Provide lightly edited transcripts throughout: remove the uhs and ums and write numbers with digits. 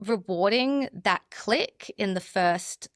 rewarding that click in the first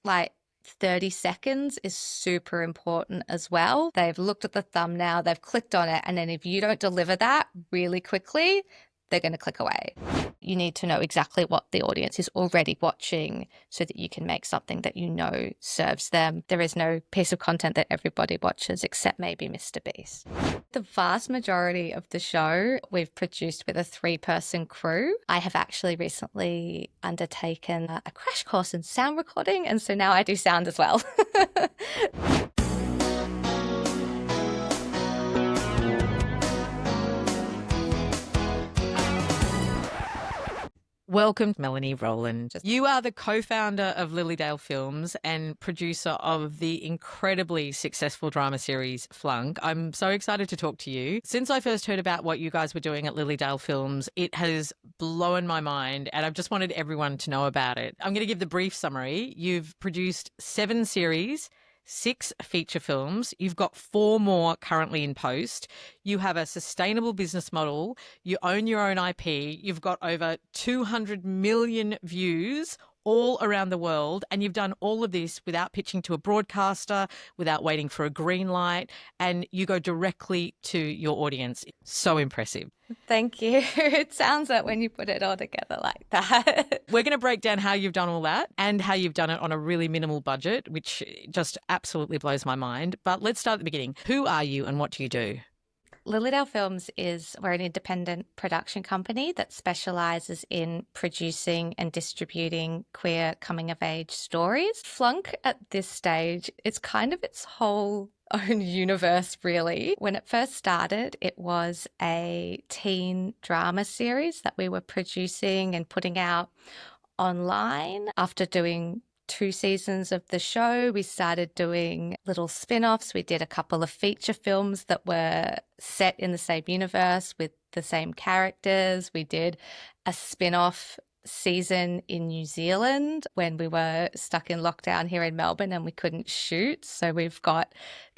30 seconds is super important as well. They've looked at the thumbnail, they've clicked on it, and then if you don't deliver that really quickly, they're going to click away. You need to know exactly what the audience is already watching so that you can make something that you know serves them. There is no piece of content that everybody watches except maybe Mr. Beast. The vast majority of the show we've produced with a 3-person crew. I have actually recently undertaken a crash course in sound recording, and so now I do sound as well. Welcome, Melanie Rowland. You are the co-founder of Lilydale Films and producer of the incredibly successful drama series Flunk. I'm so excited to talk to you. Since I first heard about what you guys were doing at Lilydale Films, it has blown my mind and I've just wanted everyone to know about it. I'm going to give the brief summary. You've produced 7 series, 6 feature films. You've got 4 more currently in post. You have a sustainable business model. You own your own IP. You've got over 200 million views all around the world. And you've done all of this without pitching to a broadcaster, without waiting for a green light. And you go directly to your audience. So impressive. Thank you. It sounds like when you put it all together like that. We're going to break down how you've done all that and how you've done it on a really minimal budget, which just absolutely blows my mind. But let's start at the beginning. Who are you and what do you do? Lilydale Films we're an independent production company that specialises in producing and distributing queer coming-of-age stories. Flunk at this stage, it's kind of its whole own universe, really. When it first started, it was a teen drama series that we were producing and putting out online. After doing 2 seasons of the show, we started doing little spin-offs. We did a couple of feature films that were set in the same universe with the same characters. We did a spin-off season in New Zealand when we were stuck in lockdown here in Melbourne and we couldn't shoot. So we've got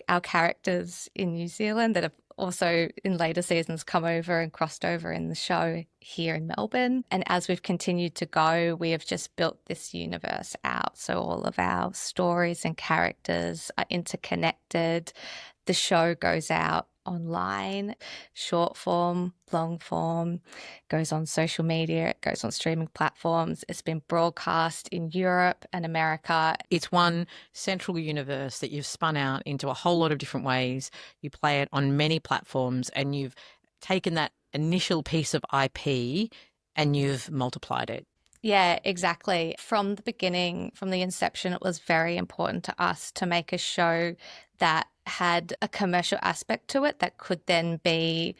our characters in New Zealand that have also in later seasons come over and crossed over in the show here in Melbourne. And as we've continued to go, we have just built this universe out. So all of our stories and characters are interconnected. The show goes out online, short form, long form, goes on social media, it goes on streaming platforms. It's been broadcast in Europe and America. It's one central universe that you've spun out into a whole lot of different ways. You play it on many platforms and you've taken that initial piece of IP and you've multiplied it. Yeah, exactly. From the beginning, from the inception, it was very important to us to make a show that had a commercial aspect to it that could then be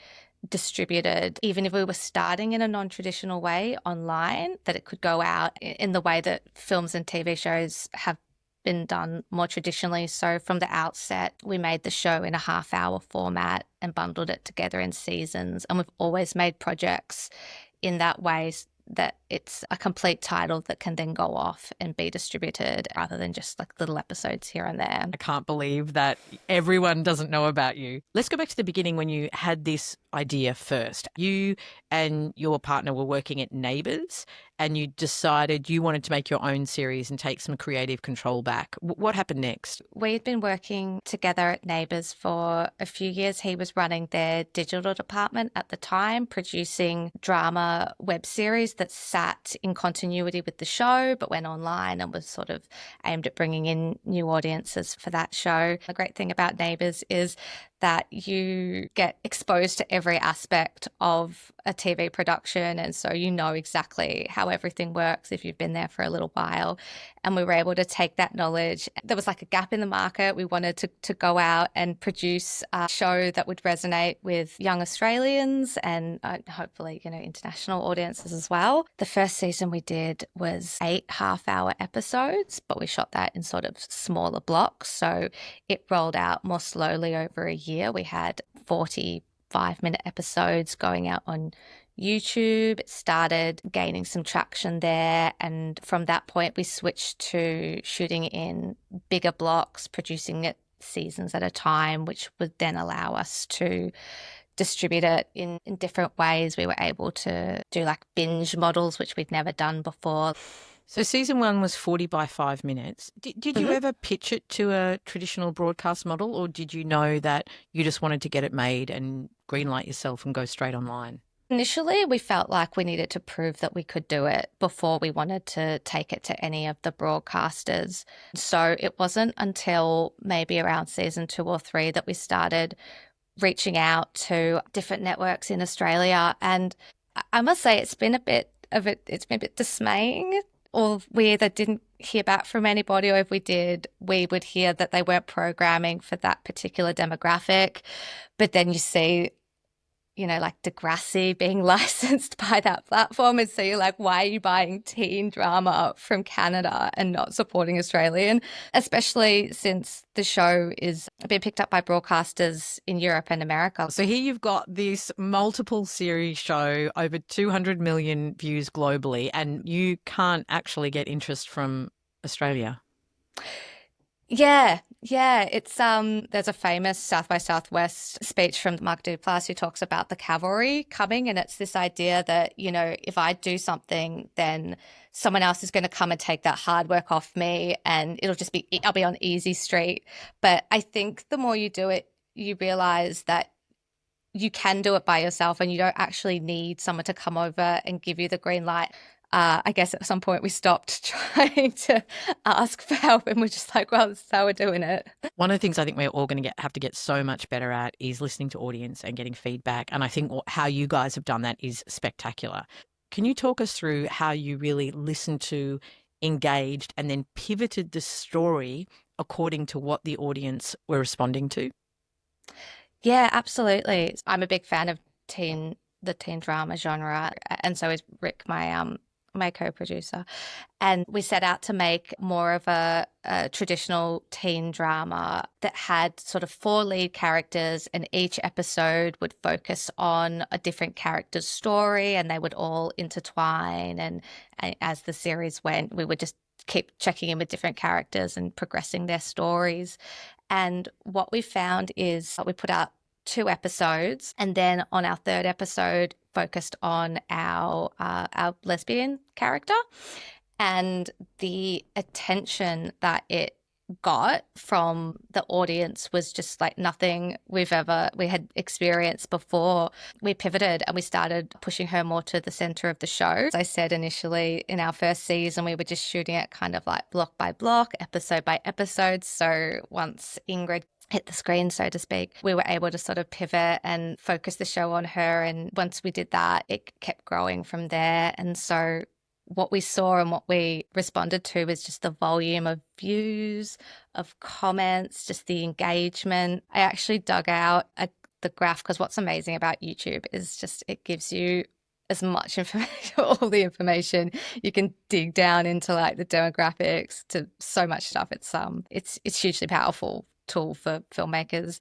distributed, even if we were starting in a non-traditional way online, that it could go out in the way that films and TV shows have been done more traditionally. So from the outset, we made the show in a half-hour format and bundled it together in seasons. And we've always made projects in that way that it's a complete title that can then go off and be distributed rather than just like little episodes here and there. I can't believe that everyone doesn't know about you. Let's go back to the beginning when you had this idea first. You and your partner were working at Neighbours and you decided you wanted to make your own series and take some creative control back. What happened next? We'd been working together at Neighbours for a few years. He was running their digital department at the time, producing drama web series that sat in continuity with the show, but went online and was sort of aimed at bringing in new audiences for that show. The great thing about Neighbours is that you get exposed to every aspect of a TV production. And so you know exactly how everything works if you've been there for a little while. And we were able to take that knowledge. There was like a gap in the market. We wanted to go out and produce a show that would resonate with young Australians and hopefully, international audiences as well. The first season we did was 8 half-hour episodes, but we shot that in sort of smaller blocks. So it rolled out more slowly over a year. We had 45-minute episodes going out on YouTube. It started gaining some traction there. And from that point, we switched to shooting in bigger blocks, producing it seasons at a time, which would then allow us to distribute it in different ways. We were able to do like binge models, which we'd never done before. So season 1 was 40 by 5 minutes. Did you ever pitch it to a traditional broadcast model, or did you know that you just wanted to get it made and greenlight yourself and go straight online? Initially, we felt like we needed to prove that we could do it before we wanted to take it to any of the broadcasters. So it wasn't until maybe around season 2 or 3 that we started reaching out to different networks in Australia. And I must say, it's been a bit dismaying. Or we either didn't hear back from anybody, or if we did, we would hear that they weren't programming for that particular demographic. But then you see, like Degrassi being licensed by that platform. And so you're like, why are you buying teen drama from Canada and not supporting Australian? Especially since the show is being picked up by broadcasters in Europe and America. So here you've got this multiple series show, over 200 million views globally, and you can't actually get interest from Australia. Yeah. It's there's a famous South by Southwest speech from Mark Duplass who talks about the cavalry coming, and it's this idea that, if I do something, then someone else is going to come and take that hard work off me, and I'll be on easy street. But I think the more you do it, you realize that you can do it by yourself and you don't actually need someone to come over and give you the green light. I guess at some point we stopped trying to ask for help and we're just like, well, this is how we're doing it. One of the things I think we're all going to have to get so much better at is listening to audience and getting feedback. And I think how you guys have done that is spectacular. Can you talk us through how you really listened to, engaged, and then pivoted the story according to what the audience were responding to? Yeah, absolutely. I'm a big fan of the teen drama genre, and so is Rick, my co-producer. And we set out to make more of a traditional teen drama that had sort of 4 lead characters, and each episode would focus on a different character's story, and they would all intertwine. And as the series went, we would just keep checking in with different characters and progressing their stories. And what we found is we put out 2 episodes, and then on our 3rd episode focused on our lesbian character, and the attention that it got from the audience was just like nothing we had experienced before. We pivoted and we started pushing her more to the center of the show. As I said initially, in our first season, we were just shooting it kind of like block by block, episode by episode. So once Ingrid hit the screen, so to speak, we were able to sort of pivot and focus the show on her. And once we did that, it kept growing from there. And so what we saw and what we responded to was just the volume of views, of comments, just the engagement. I actually dug out the graph, because what's amazing about YouTube is just it gives you as much information, all the information. You can dig down into like the demographics, to so much stuff. It's hugely powerful tool for filmmakers.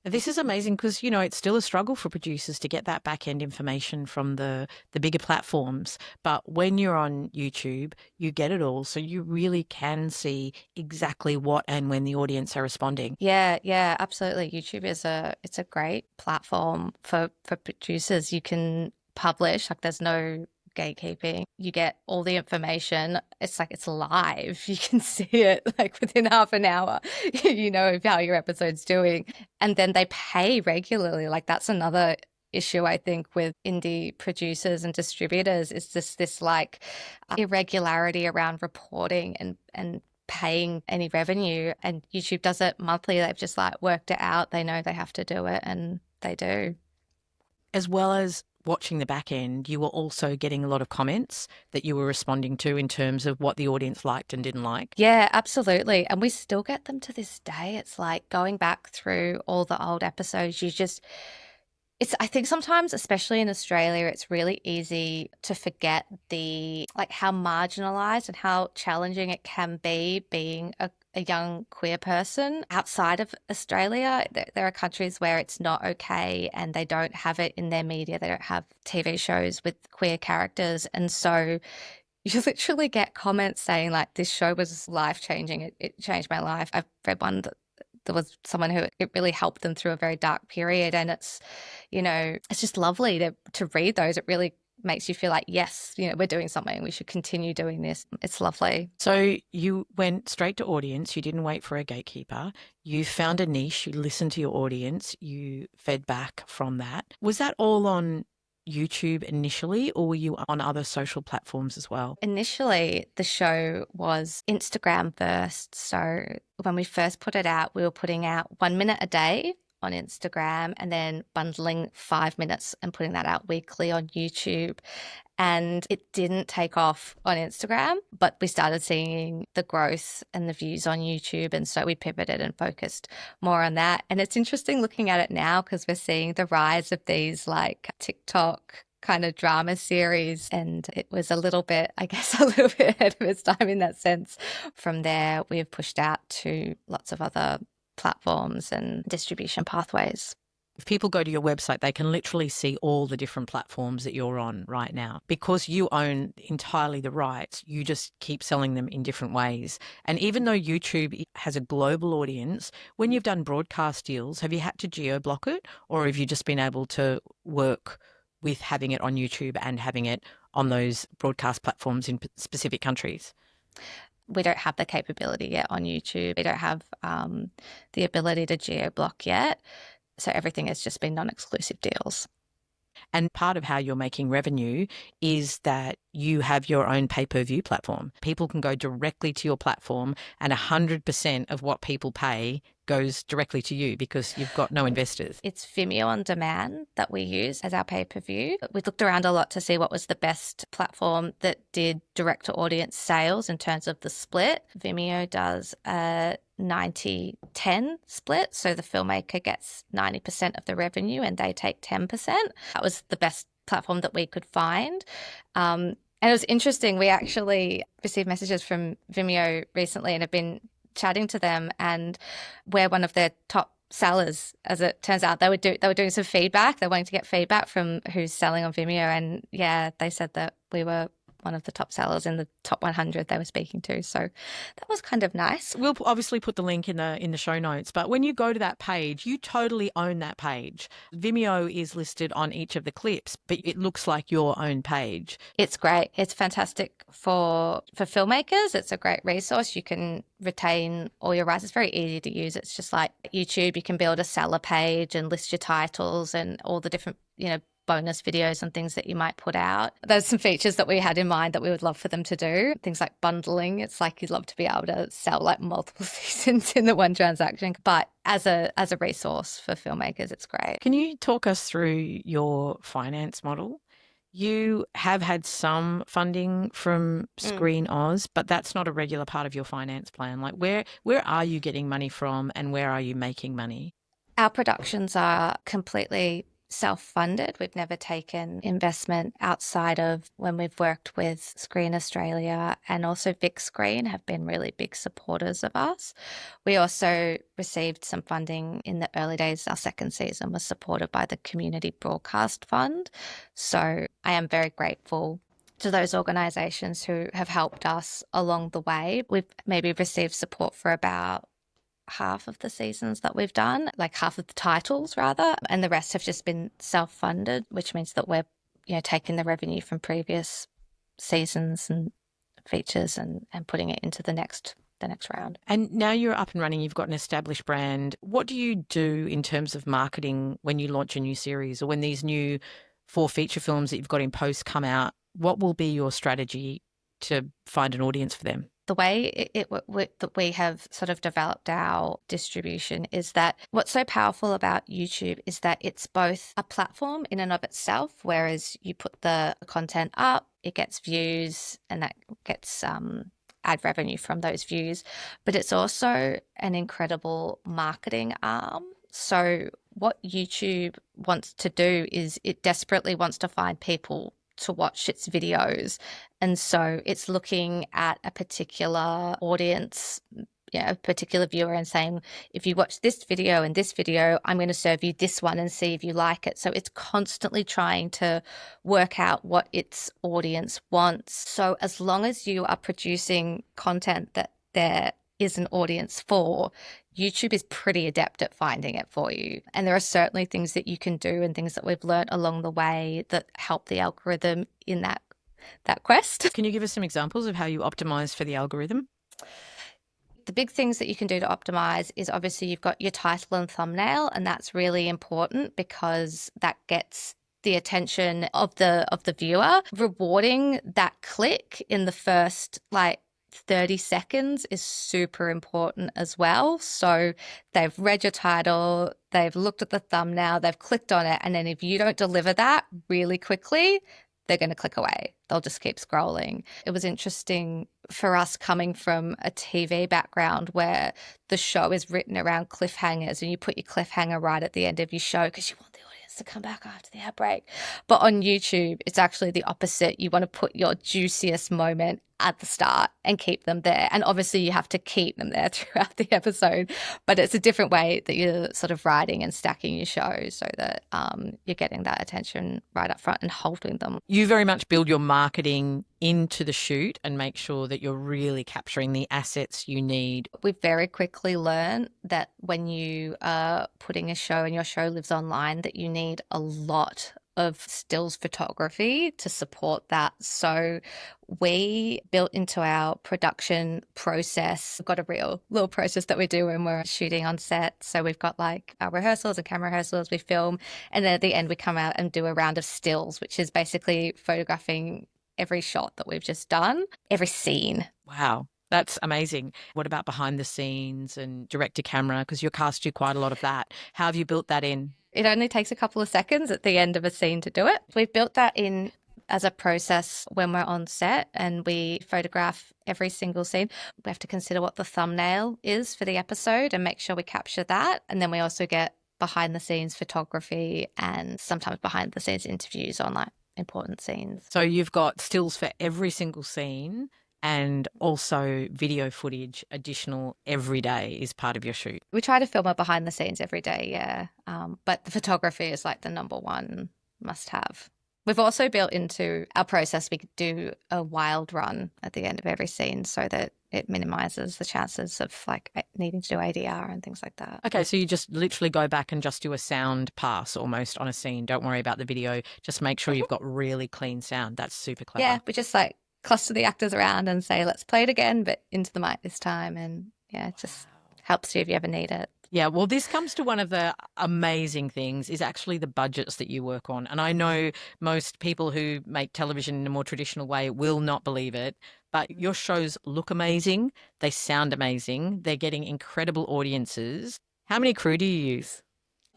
This is amazing because, it's still a struggle for producers to get that back end information from the bigger platforms. But when you're on YouTube, you get it all. So you really can see exactly what and when the audience are responding. Yeah, absolutely. YouTube it's a great platform for producers. You can publish, like there's no gatekeeping. You get all the information. It's like it's live. You can see it like within half an hour. You know how your episode's doing. And then they pay regularly. Like that's another issue, I think, with indie producers and distributors, is just this like irregularity around reporting and paying any revenue. And YouTube does it monthly. They've just like worked it out. They know they have to do it, and they do. As well as watching the back end, you were also getting a lot of comments that you were responding to in terms of what the audience liked and didn't like. Yeah, absolutely. And we still get them to this day. It's like going back through all the old episodes, I think sometimes, especially in Australia, it's really easy to forget how marginalized and how challenging it can be being a young queer person outside of Australia. There are countries where it's not okay and they don't have it in their media. They don't have TV shows with queer characters. And so you literally get comments saying like, this show was life-changing. It changed my life. I've read one there was someone who it really helped them through a very dark period. And it's, it's just lovely to read those. It really makes you feel like, yes, we're doing something. We should continue doing this. It's lovely. So you went straight to audience. You didn't wait for a gatekeeper. You found a niche. You listened to your audience. You fed back from that. Was that all on YouTube initially, or were you on other social platforms as well? Initially, the show was Instagram first. So when we first put it out, we were putting out 1 minute a day on Instagram and then bundling 5 minutes and putting that out weekly on YouTube. And it didn't take off on Instagram, but we started seeing the growth and the views on YouTube. And so we pivoted and focused more on that. And it's interesting looking at it now because we're seeing the rise of these like TikTok kind of drama series. And it was a little bit, I guess, a little bit ahead of its time in that sense. From there, we've pushed out to lots of other platforms and distribution pathways. If people go to your website, they can literally see all the different platforms that you're on right now. Because you own entirely the rights, you just keep selling them in different ways. And even though YouTube has a global audience, when you've done broadcast deals, have you had to geo-block it, or have you just been able to work with having it on YouTube and having it on those broadcast platforms in specific countries? We don't have the capability yet on YouTube. We don't have the ability to geo-block yet. So everything has just been non-exclusive deals. And part of how you're making revenue is that you have your own pay-per-view platform. People can go directly to your platform and 100% of what people pay goes directly to you because you've got no investors. It's Vimeo on demand that we use as our pay-per-view. We looked around a lot to see what was the best platform that did direct-to-audience sales in terms of the split. Vimeo does a 90-10 split. So the filmmaker gets 90% of the revenue and they take 10%. That was the best platform that we could find. And it was interesting. We actually received messages from Vimeo recently and have been chatting to them, and we're one of their top sellers. As it turns out, they were doing some feedback. They're wanting to get feedback from who's selling on Vimeo, and yeah, they said that we were one of the top sellers in the top 100 they were speaking to. So that was kind of nice. We'll obviously put the link in the show notes, but when you go to that page, you totally own that page. Vimeo is listed on each of the clips, but it looks like your own page. It's great. It's fantastic for filmmakers. It's a great resource. You can retain all your rights. It's very easy to use. It's just like YouTube. You can build a seller page and list your titles and all the different, bonus videos and things that you might put out. There's some features that we had in mind that we would love for them to do. Things like bundling. It's like you'd love to be able to sell like multiple seasons in the one transaction. But as a resource for filmmakers, it's great. Can you talk us through your finance model? You have had some funding from Screen Oz, but that's not a regular part of your finance plan. Like where are you getting money from and where are you making money? Our productions are completely self-funded. We've never taken investment outside of when we've worked with Screen Australia, and also Vic Screen have been really big supporters of us. We also received some funding in the early days. Our second season was supported by the Community Broadcast Fund. So I am very grateful to those organisations who have helped us along the way. We've maybe received support for about half of the seasons that we've done, like half of the titles rather, and the rest have just been self-funded, which means that we're taking the revenue from previous seasons and features and putting it into the next round. And now you're up and running, you've got an established brand. What do you do in terms of marketing when you launch a new series or when these new 4 feature films that you've got in post come out? What will be your strategy to find an audience for them? The way that we have sort of developed our distribution is that what's so powerful about YouTube is that it's both a platform in and of itself, whereas you put the content up, it gets views, and that gets ad revenue from those views, but it's also an incredible marketing arm. So what YouTube wants to do is it desperately wants to find people to watch its videos. And so it's looking at a particular audience, a particular viewer, and saying, if you watch this video and this video, I'm going to serve you this one and see if you like it. So it's constantly trying to work out what its audience wants. So as long as you are producing content that there is an audience for, YouTube is pretty adept at finding it for you. And there are certainly things that you can do and things that we've learned along the way that help the algorithm in that quest. Can you give us some examples of how you optimize for the algorithm? The big things that you can do to optimize is obviously you've got your title and thumbnail, and that's really important because that gets the attention of the viewer. Rewarding that click in the first 30 seconds is super important as well. So they've read your title, they've looked at the thumbnail, they've clicked on it, and then if you don't deliver that really quickly, they're going to click away. They'll just keep scrolling. It was interesting for us coming from a TV background where the show is written around cliffhangers and you put your cliffhanger right at the end of your show because you want the audience to come back after the outbreak. But on YouTube, it's actually the opposite. You want to put your juiciest moment at the start and keep them there. And obviously you have to keep them there throughout the episode, but it's a different way that you're sort of writing and stacking your show so that you're getting that attention right up front and holding them. You very much build your marketing into the shoot and make sure that you're really capturing the assets you need. We've very quickly learned that when you are putting a show and your show lives online, that you need a lot of stills photography to support that. So we built into our production process, we've got a real little process that we do when we're shooting on set. So we've got like our rehearsals and camera rehearsals, we film, and then at the end we come out and do a round of stills, which is basically photographing every shot that we've just done, every scene. Wow. That's amazing. What about behind the scenes and direct to camera? Because your cast do quite a lot of that. How have you built that in? It only takes a couple of seconds at the end of a scene to do it. We've built that in as a process when we're on set and we photograph every single scene. We have to consider what the thumbnail is for the episode and make sure we capture that. And then we also get behind the scenes photography and sometimes behind the scenes interviews on like important scenes. So you've got stills for every single scene and also video footage additional every day is part of your shoot. We try to film it behind the scenes every day, yeah. But the photography is like the number one must have. We've also built into our process, we do a wild run at the end of every scene so that it minimizes the chances of like needing to do ADR and things like that. Okay, so you just literally go back and just do a sound pass almost on a scene. Don't worry about the video. Just make sure you've got really clean sound. That's super clever. Yeah, we just like cluster the actors around and say, let's play it again, but into the mic this time. And yeah, it just helps you if you ever need it. Yeah, well, this comes to one of the amazing things is actually the budgets that you work on. And I know most people who make television in a more traditional way will not believe it, but your shows look amazing. They sound amazing. They're getting incredible audiences. How many crew do you use?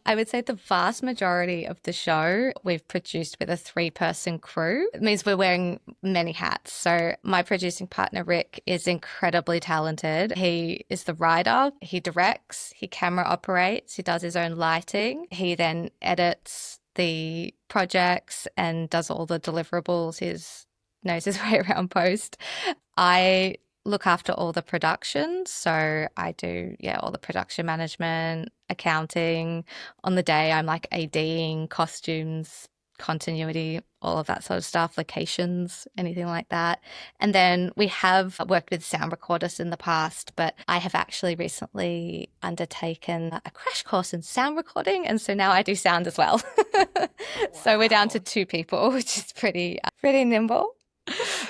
I would say the vast majority of the show we've produced with a 3-person crew. It means we're wearing many hats. So my producing partner, Rick, is incredibly talented. He is the writer, he directs, he camera operates, he does his own lighting. He then edits the projects and does all the deliverables. He knows his way around post. I look after all the production. So I do, all the production management, accounting. On the day, I'm like ADing, costumes, continuity, all of that sort of stuff, locations, anything like that. And then we have worked with sound recorders in the past, but I have actually recently undertaken a crash course in sound recording. And so now I do sound as well. Wow. So we're down to 2 people, which is pretty nimble.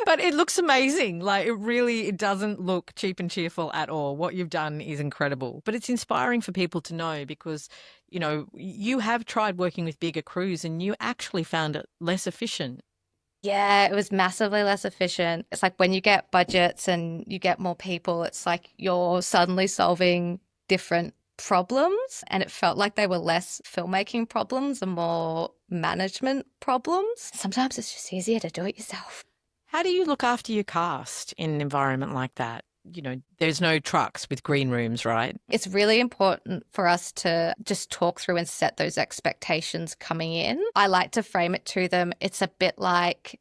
But it looks amazing. Like it doesn't look cheap and cheerful at all. What you've done is incredible. But it's inspiring for people to know because, you have tried working with bigger crews and you actually found it less efficient. Yeah, it was massively less efficient. It's like when you get budgets and you get more people, it's like you're suddenly solving different problems. And it felt like they were less filmmaking problems and more management problems. Sometimes it's just easier to do it yourself. How do you look after your cast in an environment like that? There's no trucks with green rooms, right? It's really important for us to just talk through and set those expectations coming in. I like to frame it to them. It's a bit like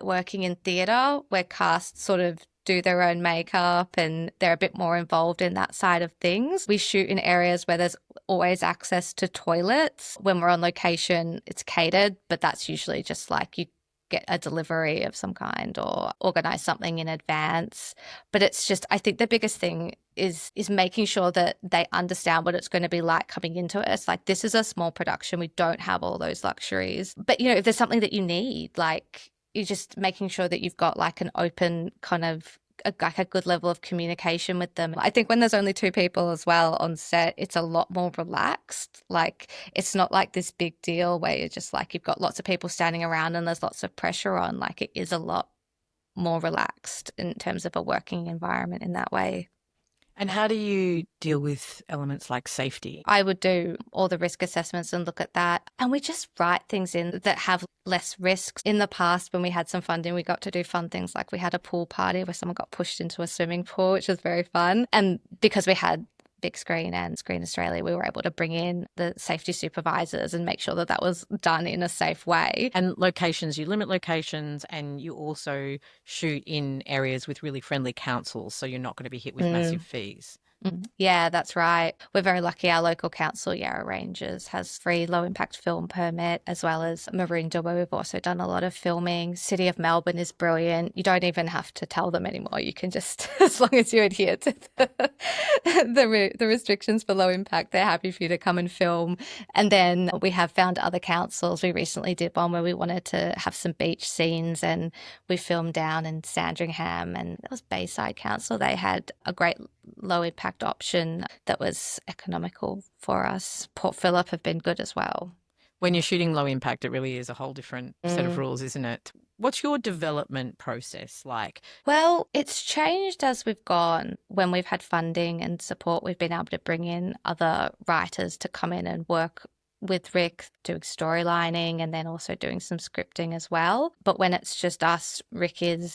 working in theatre where casts sort of do their own makeup and they're a bit more involved in that side of things. We shoot in areas where there's always access to toilets. When we're on location, it's catered, but that's usually just like you get a delivery of some kind or organize something in advance. But it's just, I think the biggest thing is making sure that they understand what it's going to be like coming into it. It's like, this is a small production. We don't have all those luxuries. But, you know, if there's something that you need, like, you're just making sure that you've got like an open kind of like a good level of communication with them. I think when there's only two people as well on set, it's a lot more relaxed. Like, it's not like this big deal where you're just like, you've got lots of people standing around and there's lots of pressure on. Like, it is a lot more relaxed in terms of a working environment in that way. And how do you deal with elements like safety? I would do all the risk assessments and look at that. And we just write things in that have less risks. In the past, when we had some funding, we got to do fun things like we had a pool party where someone got pushed into a swimming pool, which was very fun. And because we had Big Screen and Screen Australia, we were able to bring in the safety supervisors and make sure that that was done in a safe way. And locations, you limit locations and you also shoot in areas with really friendly councils, so you're not going to be hit with massive fees. Yeah, that's right. We're very lucky. Our local council, Yarra Ranges, has free low impact film permit, as well as Maroondah, where we've also done a lot of filming. City of Melbourne is brilliant. You don't even have to tell them anymore. You can just, as long as you adhere to the restrictions for low impact, they're happy for you to come and film. And then we have found other councils. We recently did one where we wanted to have some beach scenes, and we filmed down in Sandringham, and it was Bayside Council. They had a great low impact option that was economical for us. Port Phillip have been good as well. When you're shooting low impact, it really is a whole different set of rules, isn't it? What's your development process like? Well, it's changed as we've gone. When we've had funding and support, we've been able to bring in other writers to come in and work with Rick, doing storylining and then also doing some scripting as well. But when it's just us,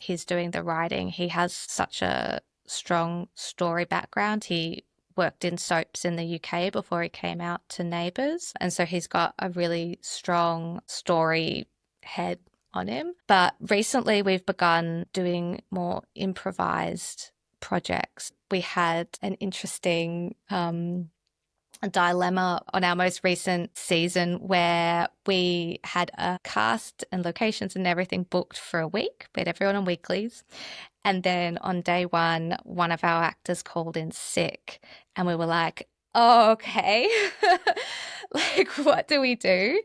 he's doing the writing. He has such a strong story background. He worked in soaps in the UK before he came out to Neighbours. And so he's got a really strong story head on him. But recently we've begun doing more improvised projects. We had an interesting a dilemma on our most recent season where we had a cast and locations and everything booked for a week. We had everyone on weeklies. And then on day one of our actors called in sick, and we were like, oh, okay. Like, what do we do?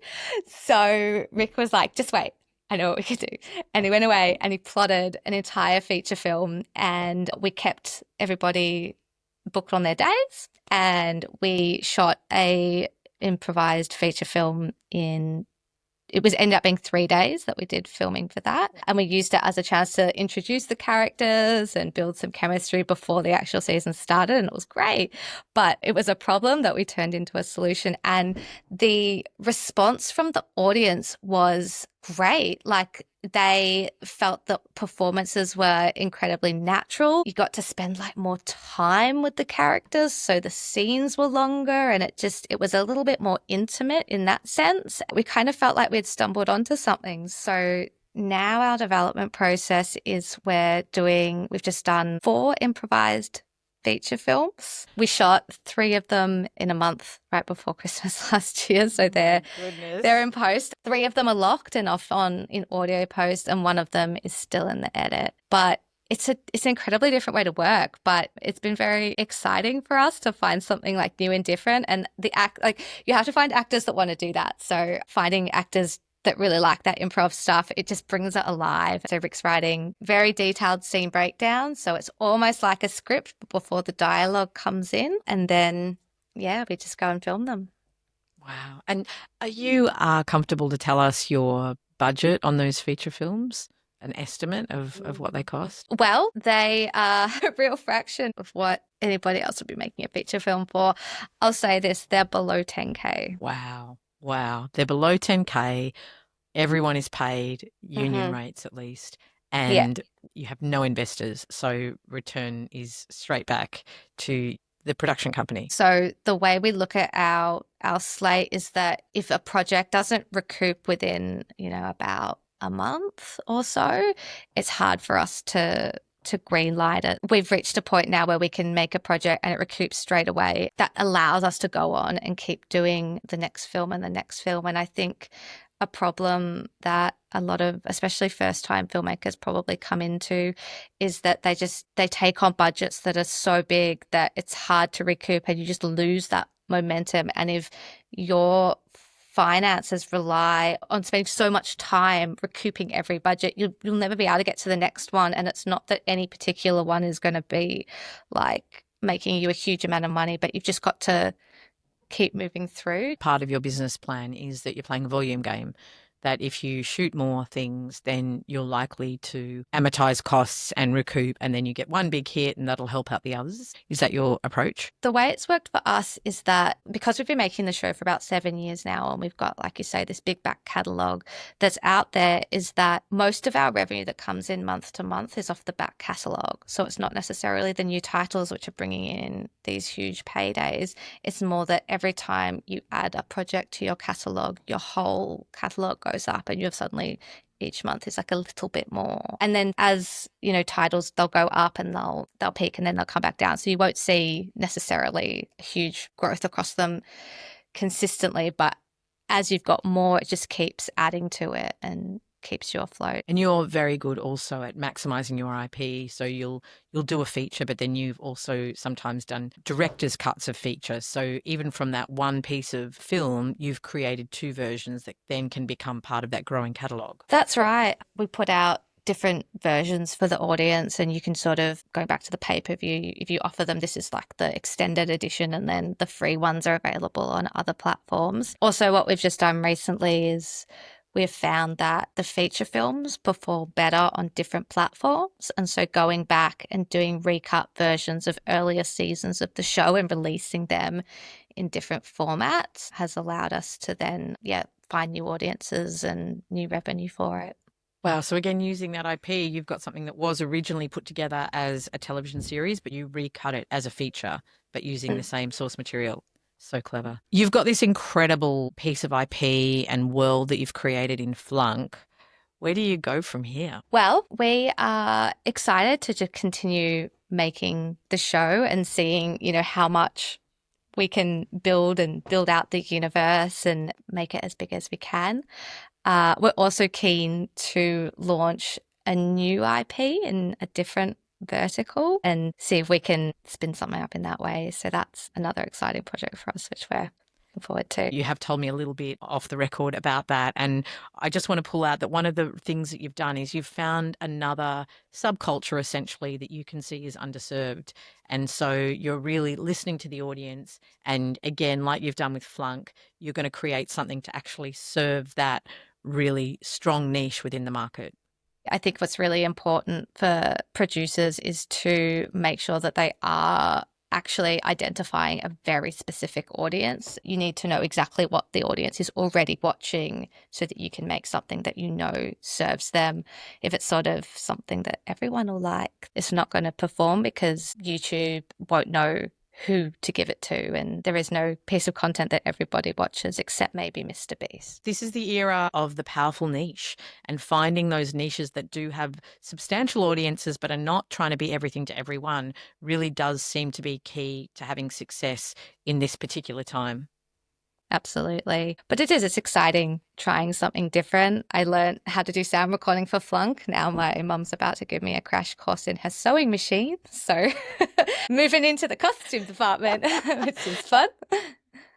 So Rick was like, just wait. I know what we could do. And he went away and he plotted an entire feature film, and we kept everybody booked on their days, and we shot a improvised feature film ended up being 3 days that we did filming for that. And we used it as a chance to introduce the characters and build some chemistry before the actual season started. And it was great. But it was a problem that we turned into a solution. And the response from the audience was great. Like, they felt that performances were incredibly natural. You got to spend like more time with the characters, so the scenes were longer, and it was a little bit more intimate in that sense. We kind of felt like we'd stumbled onto something. So now our development process is we've just done 4 improvised feature films. We shot 3 of them in a month right before Christmas last year, so they're in post. 3 of them are locked and off in audio post, and 1 of them is still in the edit. But it's an incredibly different way to work, but it's been very exciting for us to find something like new and different. And you have to find actors that want to do that. So finding actors that really like that improv stuff, it just brings it alive. So Rick's writing very detailed scene breakdowns, so it's almost like a script before the dialogue comes in, and then we just go and film them. Wow. And are you comfortable to tell us your budget on those feature films? An estimate of what they cost? Well, they are a real fraction of what anybody else would be making a feature film for. I'll say this, they're below 10K. Wow. They're below 10K. Everyone is paid union rates at least. And you have no investors. So return is straight back to the production company. So the way we look at our slate is that if a project doesn't recoup within, about a month or so, it's hard for us to greenlight it. We've reached a point now where we can make a project and it recoups straight away. That allows us to go on and keep doing the next film and the next film. And I think a problem that a lot of, especially first-time filmmakers, probably come into, is that they take on budgets that are so big that it's hard to recoup, and you just lose that momentum. And if your finances rely on spending so much time recouping every budget, you'll never be able to get to the next one. And it's not that any particular one is going to be like making you a huge amount of money, but you've just got to keep moving through. Part of your business plan is that you're playing a volume game, that if you shoot more things, then you're likely to amortize costs and recoup, and then you get one big hit and that'll help out the others. Is that your approach? The way it's worked for us is that because we've been making the show for about 7 years now, and we've got, like you say, this big back catalogue that's out there, is that most of our revenue that comes in month to month is off the back catalogue. So it's not necessarily the new titles which are bringing in these huge paydays. It's more that every time you add a project to your catalogue, your whole catalogue goes up, and you have suddenly each month is like a little bit more. And then as, you know, titles, they'll go up and they'll peak and then they'll come back down. So you won't see necessarily huge growth across them consistently, but as you've got more, it just keeps adding to it and keeps you afloat. And you're very good also at maximizing your IP. So you'll do a feature, but then you've also sometimes done director's cuts of features. So even from that one piece of film, you've created 2 versions that then can become part of that growing catalogue. That's right. We put out different versions for the audience, and you can sort of, going back to the pay-per-view, if you offer them, this is like the extended edition, and then the free ones are available on other platforms. Also, what we've just done recently is we've found that the feature films perform better on different platforms. And so going back and doing recut versions of earlier seasons of the show and releasing them in different formats has allowed us to then, find new audiences and new revenue for it. Wow. So again, using that IP, you've got something that was originally put together as a television series, but you recut it as a feature, but using the same source material. So clever. You've got this incredible piece of IP and world that you've created in Flunk. Where do you go from here? Well, we are excited to just continue making the show and seeing, you know, how much we can build out the universe and make it as big as we can. We're also keen to launch a new IP in a different vertical and see if we can spin something up in that way. So that's another exciting project for us, which we're looking forward to. You have told me a little bit off the record about that. And I just want to pull out that one of the things that you've done is you've found another subculture essentially that you can see is underserved. And so you're really listening to the audience. And again, like you've done with Flunk, you're going to create something to actually serve that really strong niche within the market. I think what's really important for producers is to make sure that they are actually identifying a very specific audience. You need to know exactly what the audience is already watching so that you can make something that you know serves them. If it's sort of something that everyone will like, it's not going to perform because YouTube won't know who to give it to, and there is no piece of content that everybody watches except maybe Mr. Beast. This is the era of the powerful niche and finding those niches that do have substantial audiences but are not trying to be everything to everyone really does seem to be key to having success in this particular time. Absolutely. But it's exciting trying something different. I learned how to do sound recording for Flunk. Now my mum's about to give me a crash course in her sewing machine. So moving into the costume department, which is fun.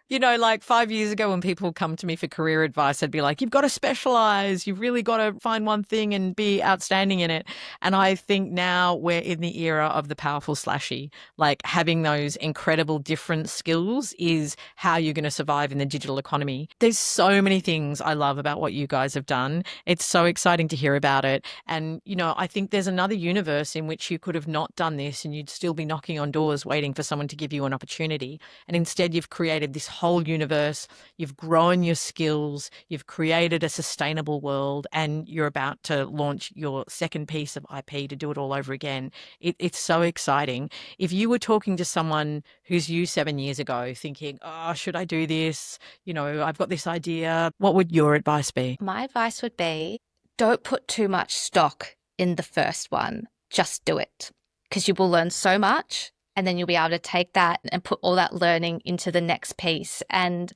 You know, like 5 years ago when people come to me for career advice, I'd be like, you've got to specialize. You've really got to find one thing and be outstanding in it. And I think now we're in the era of the powerful slashy. Like having those incredible different skills is how you're going to survive in the digital economy. There's so many things I love about what you guys have done. It's so exciting to hear about it. And, you know, I think there's another universe in which you could have not done this and you'd still be knocking on doors waiting for someone to give you an opportunity. And instead you've created this whole universe, you've grown your skills, you've created a sustainable world, and you're about to launch your second piece of IP to do it all over again. It's so exciting. If you were talking to someone who's you 7 years ago thinking, oh, should I do this? You know, I've got this idea. What would your advice be? My advice would be don't put too much stock in the first one. Just do it because you will learn so much. And then you'll be able to take that and put all that learning into the next piece. And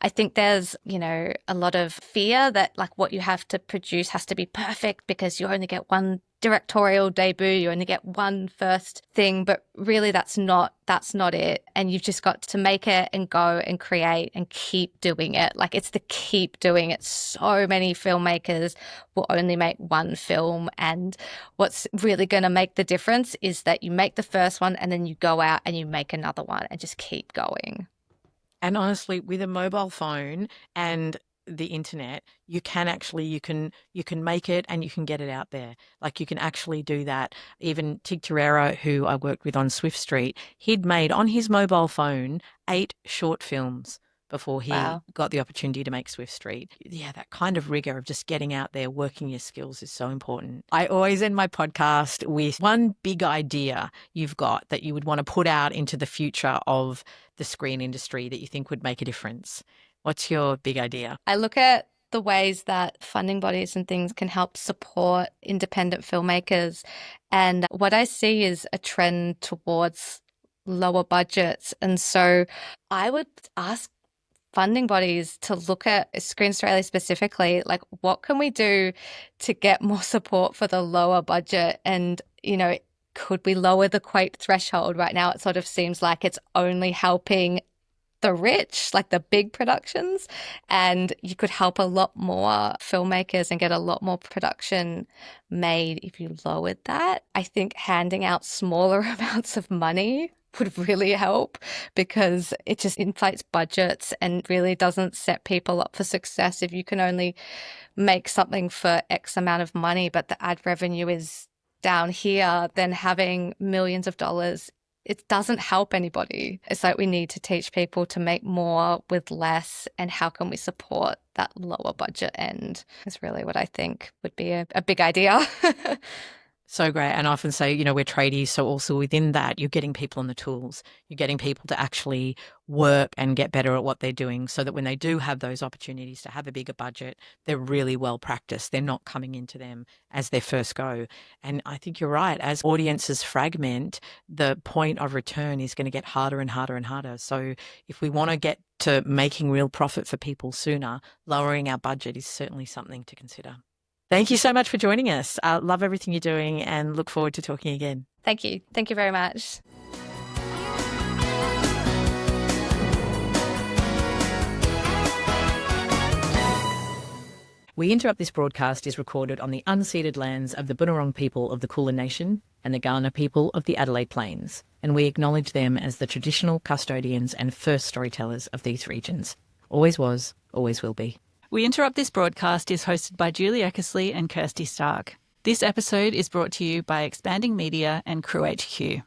I think there's, a lot of fear that like what you have to produce has to be perfect because you only get one directorial debut, you only get one first thing, but really that's not it. And you've just got to make it and go and create and keep doing it. Like it's the keep doing it. So many filmmakers will only make one film, and what's really going to make the difference is that you make the first one and then you go out and you make another one and just keep going. And honestly, with a mobile phone and the internet, you can make it and you can get it out there. Like you can actually do that. Even Tig Torreira, who I worked with on Swift Street, he'd made on his mobile phone 8 short films before he Wow. got the opportunity to make Swift Street. Yeah, that kind of rigor of just getting out there, working your skills is so important. I always end my podcast with one big idea you've got that you would want to put out into the future of the screen industry that you think would make a difference. What's your big idea? I look at the ways that funding bodies and things can help support independent filmmakers. And what I see is a trend towards lower budgets. And so I would ask funding bodies to look at Screen Australia specifically, like what can we do to get more support for the lower budget? And, could we lower the quote threshold? Right now, it sort of seems like it's only helping the rich, like the big productions, and you could help a lot more filmmakers and get a lot more production made if you lowered that. I think handing out smaller amounts of money would really help because it just inflates budgets and really doesn't set people up for success if you can only make something for X amount of money, but the ad revenue is down here, then having millions of dollars, it doesn't help anybody. It's like we need to teach people to make more with less, and how can we support that lower budget end is really what I think would be a big idea. So great. And I often say, we're tradies. So also within that, you're getting people on the tools. You're getting people to actually work and get better at what they're doing so that when they do have those opportunities to have a bigger budget, they're really well practiced. They're not coming into them as their first go. And I think you're right. As audiences fragment, the point of return is going to get harder and harder and harder. So if we want to get to making real profit for people sooner, lowering our budget is certainly something to consider. Thank you so much for joining us. I love everything you're doing and look forward to talking again. Thank you. Thank you very much. We Interrupt This broadcast is recorded on the unceded lands of the Bunurong people of the Kulin Nation and the Kaurna people of the Adelaide Plains, and we acknowledge them as the traditional custodians and first storytellers of these regions. Always was, always will be. We Interrupt This broadcast is hosted by Julie Eckersley and Kirsty Stark. This episode is brought to you by Expanding Media and Crew HQ.